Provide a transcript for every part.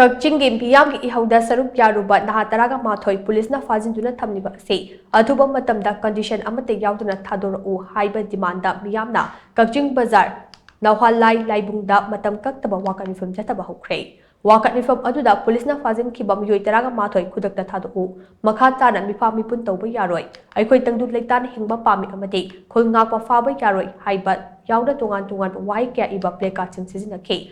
ꯀꯛꯆꯤꯡꯒꯤ ꯃꯤꯌꯥꯝꯒꯤ ꯏꯍꯧꯗ ꯁꯔꯨꯛ ꯌꯥꯔꯨꯕ ꯅꯍꯥ 12 ꯄꯨꯂꯤꯁꯅ ꯐꯥꯖꯤꯟꯗꯨꯅ ꯊꯝꯂꯤꯕ ꯑꯁꯤ ꯑꯊꯨꯕ ꯃꯇꯝꯗ ꯀꯟꯗꯤꯁꯟ ꯑꯃꯠꯇ ꯌꯥꯎꯗꯅ ꯊꯥꯗꯣꯔꯛꯎ ꯍꯥꯏꯕ ꯗꯤꯃꯥꯟꯗ ꯃꯤꯌꯥꯝꯅ ꯀꯛꯆꯤꯡ ꯕꯖꯥꯔ ꯅꯧꯍꯥꯂꯥꯏ ꯂꯥꯏꯕꯨꯡꯗ ꯃꯇꯝ ꯀꯛꯇꯕ ꯋꯥꯀꯠ ꯃꯤꯐꯝ ꯆꯠꯊꯕ ꯍꯧꯈ꯭ꯔꯦ꯫ ꯋꯥꯀꯠ ꯃꯤꯐꯝ ꯑꯗꯨꯗ ꯄꯨꯂꯤꯁꯅ ꯐꯥꯖꯤꯟꯈꯤꯕ ꯃꯤꯑꯣꯏ 12 ꯈꯨꯗꯛꯇ ꯊꯥꯗꯣꯛꯎ, ꯃꯈꯥ ꯇꯥꯅ ꯃꯤꯐꯥ ꯃꯤꯄꯨꯟ ꯇꯧꯕ ꯌꯥꯔꯣꯏ, ꯑꯩꯈꯣꯏ ꯇꯪꯗꯨ ꯂꯩꯇꯥꯅ ꯍꯤꯡꯕ ꯄꯥꯝꯃꯤ ꯑꯃꯗꯤ ꯈꯨꯜ ꯉꯥꯛꯄ ꯐꯥꯕ ꯌꯥꯔꯣꯏ ꯍꯥꯏꯕ ꯌꯥꯎꯅ ꯇꯣꯉꯥꯟꯕ ꯋꯥꯍꯩ ꯀꯌꯥ ꯏꯕ ꯄ꯭ꯂꯦꯀꯥꯔꯗꯁꯤꯡ ꯁꯤꯖꯤꯟꯅꯈꯤ꯫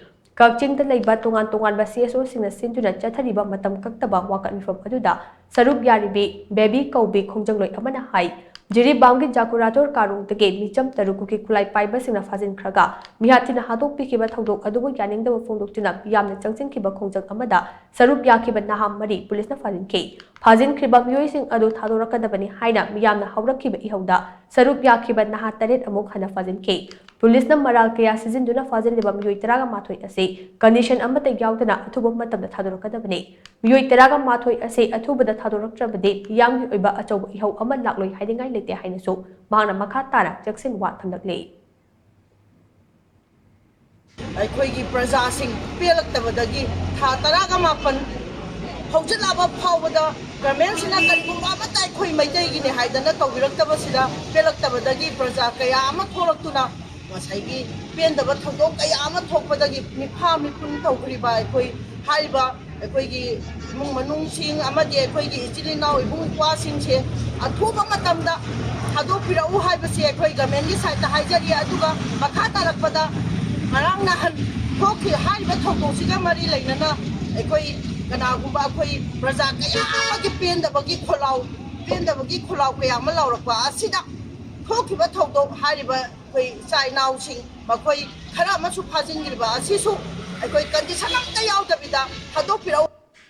ꯀꯛꯆꯤꯡꯗ ꯂꯩꯕ ꯇꯣꯉꯥꯟꯕ CSOꯁꯤꯡꯅ ꯁꯤꯟꯗꯨꯅ ꯆꯠꯊꯔꯤꯕ ꯃꯇꯝ ꯀꯛꯇꯕ ꯋꯥꯀꯠ ꯃꯤꯐꯝ ꯑꯗꯨꯗ ꯁꯔꯨꯛ ꯌꯥꯔꯤꯕꯤ ꯕꯦꯕꯤ ꯀꯧꯕꯤ ꯈꯣꯡꯖꯪꯂꯣꯏ ꯑꯃꯅ ꯍꯥꯏ ꯖꯤꯔꯤꯕꯥꯝꯒꯤ ꯖꯥꯀꯨꯔꯥꯇꯣꯔ ꯀꯥꯔꯣꯡꯗꯒꯤ ꯃꯤꯆꯝ 6 ꯀꯨꯀꯤ ꯈꯨꯠꯂꯥꯏ ꯄꯥꯏꯕꯁꯤꯡꯅ ꯐꯥꯖꯤꯟꯈ꯭ꯔꯒ ꯃꯤꯍꯥꯠꯇꯤꯅ ꯍꯥꯠꯇꯣꯛꯄꯤꯈꯤꯕ ꯊꯧꯗꯣꯛ ꯑꯗꯨꯕꯨ ꯌꯥꯅꯤꯡꯗꯕ ꯐꯣꯡꯗꯣꯛꯇꯨꯅ ꯌꯥꯝꯅ ꯆꯪꯁꯤꯟꯈꯤꯕ ꯈꯣꯡꯖꯪ ꯑꯃꯗ ꯁꯔꯨꯛ ꯌꯥꯈꯤꯕ ꯅꯍꯥ 9 ꯄꯨꯂꯤꯁꯅ ꯐꯥꯖꯤꯟꯈꯤ꯫ ꯐꯥꯖꯤꯟꯈ꯭ꯔꯤꯕ ꯃꯤꯑꯣꯏꯁꯤꯡ ꯑꯗꯨ ꯊꯥꯗꯣꯔꯛꯀꯗꯕꯅꯤ ꯍꯥꯏꯅ ꯃꯤꯌꯥꯝꯅ ꯍꯧꯔꯛꯈꯤꯕꯏꯍꯧꯗ ꯁꯔꯨꯛ ꯌꯥꯈꯤꯕ ꯅꯍꯥ 9 ꯑꯃꯨꯛ ꯍꯟꯅ ꯐꯥꯖꯤꯟꯈꯤ꯫ ꯄꯨꯂꯤꯁꯅ ꯃꯔꯥꯜ ꯀꯌꯥ ꯁꯤꯖꯤꯟꯗꯨꯅ ꯐꯥꯖꯤꯜꯂꯤꯕ ꯃꯤꯑꯣꯏ 12 ꯑꯁꯤ ꯀꯟꯗꯤꯁꯟ ꯑꯃꯠꯇ ꯌꯥꯎꯗꯅ ꯑꯊꯨꯕ ꯃꯇꯝꯗ ꯊꯥꯗꯣꯔꯛꯀꯗꯕꯅꯤ꯫ ꯃꯤꯑꯣꯏ 12 ꯑꯁꯤ ꯑꯊꯨꯕꯗ ꯊꯥꯗꯣꯔꯛꯇ꯭ꯔꯕꯗꯤ ꯃꯤꯌꯥꯝꯒꯤ ꯑꯣꯏꯕ ꯑꯆꯧꯕ ꯏꯍꯧ ꯑꯃ ꯂꯥꯛꯂꯣꯏ ꯍꯥꯏꯅꯤꯡꯉꯥꯏ ꯂꯩꯇꯦ ꯍꯥꯏꯅꯁꯨ ꯃꯍꯥꯛꯅ ꯃꯈꯥ ꯇꯥꯅ ꯆꯦꯛꯁꯤꯟ ꯋꯥ ꯊꯝꯂꯛꯂꯤ꯫ ꯑꯩꯈꯣꯏꯒꯤ ꯄ꯭ꯔꯖꯥꯁꯤꯡ ꯄꯦꯜꯂꯛꯇꯕꯗꯒꯤ ꯊꯥ 19 ꯍꯧꯖꯤꯜꯂꯛꯑꯕ ꯐꯥꯎꯕꯗ ꯒꯚꯔꯟꯃꯦꯟꯠꯁꯤꯅ ꯀꯔꯤꯒꯨꯝꯕ ꯑꯃꯠꯇ ꯑꯩꯈꯣꯏ ꯃꯩꯇꯩꯒꯤꯅꯤ ꯍꯥꯏꯗꯅ ꯇꯧꯕꯤꯔꯛꯇꯕꯁꯤꯗ ꯄꯦꯜꯂꯛꯇꯕꯗꯒꯤ ꯄ꯭ꯔꯖꯥ ꯀꯌꯥ ꯑꯃ ꯊꯣꯛꯂꯛꯇꯨꯅ ꯉꯁꯥꯏꯒꯤ ꯄꯦꯟꯗꯕ ꯊꯧꯗꯣꯛ ꯀꯌా ꯑꯃ ꯊꯣꯛꯄꯗꯒꯤ ꯃꯤꯐꯥ ꯃꯤꯄꯨꯟ ꯇꯧꯈ꯭ꯔꯤꯕ ꯑꯩꯈꯣꯏ ꯍꯥꯏꯔꯤꯕ ꯑꯩꯈꯣꯏꯒꯤ ꯏꯃꯨꯡ ꯃꯅꯨꯡꯁꯤꯡ ꯑꯃꯗꯤ ꯑꯩꯈꯣꯏꯒꯤ ꯏꯆꯤꯜ ꯏꯅꯥꯎ ꯏꯕꯨꯡ ꯏꯄ꯭ꯋꯥꯁꯤꯡꯁꯦ ꯑꯊꯨꯕ ꯃꯇꯝꯗ ꯊꯥꯗꯣꯛꯄꯤꯔꯛꯎ ꯍꯥꯏꯕꯁꯤ ꯑꯩꯈꯣꯏ ꯒꯚꯔꯟꯃꯦꯟꯠꯒꯤ ꯁꯥꯏꯠꯇ ꯍꯥꯏꯖꯔꯤ꯫ ꯑꯗꯨꯒ ꯃꯈꯥ ꯇꯥꯔꯛꯄꯗ ꯉꯔꯥꯡ ꯅꯍꯥꯟ ꯊꯣꯛꯈꯤ ꯍꯥꯏꯔꯤꯕ ꯊꯧꯗꯣꯛꯁꯤꯒ ꯃꯔꯤ ꯂꯩꯅꯅ ꯑꯩꯈꯣꯏ ꯀꯅꯥꯒꯨꯝꯕ ꯑꯩꯈꯣꯏ ꯄ꯭ꯔꯖꯥ ꯀꯌꯥ ꯑꯃꯒꯤ ꯄꯦꯟꯗꯕꯒꯤ ꯈꯣꯜꯂꯥꯎ ꯀꯌా ꯑꯃ ꯂꯥꯎꯔꯛꯄ ꯑꯁꯤꯗ ꯊꯣꯛꯈꯤꯕ ꯊꯧꯗꯣꯛ ꯍꯥꯏꯔꯤꯕ ꯑꯩꯈꯣꯏ ꯏꯆꯥ ꯏꯅꯥꯎꯁꯤꯡ ꯃꯈꯣꯏ ꯈꯔ ꯑꯃꯁꯨ ꯐꯥꯖꯤꯟꯈ꯭ꯔꯤꯕ ꯑꯁꯤꯁꯨ ꯑꯩꯈꯣꯏ ꯀꯟꯗꯤꯁꯟ ꯑꯃꯠꯇ ꯌꯥꯎꯗꯕꯤꯗ ꯊꯥꯗꯣꯛꯄꯤꯔꯛꯎ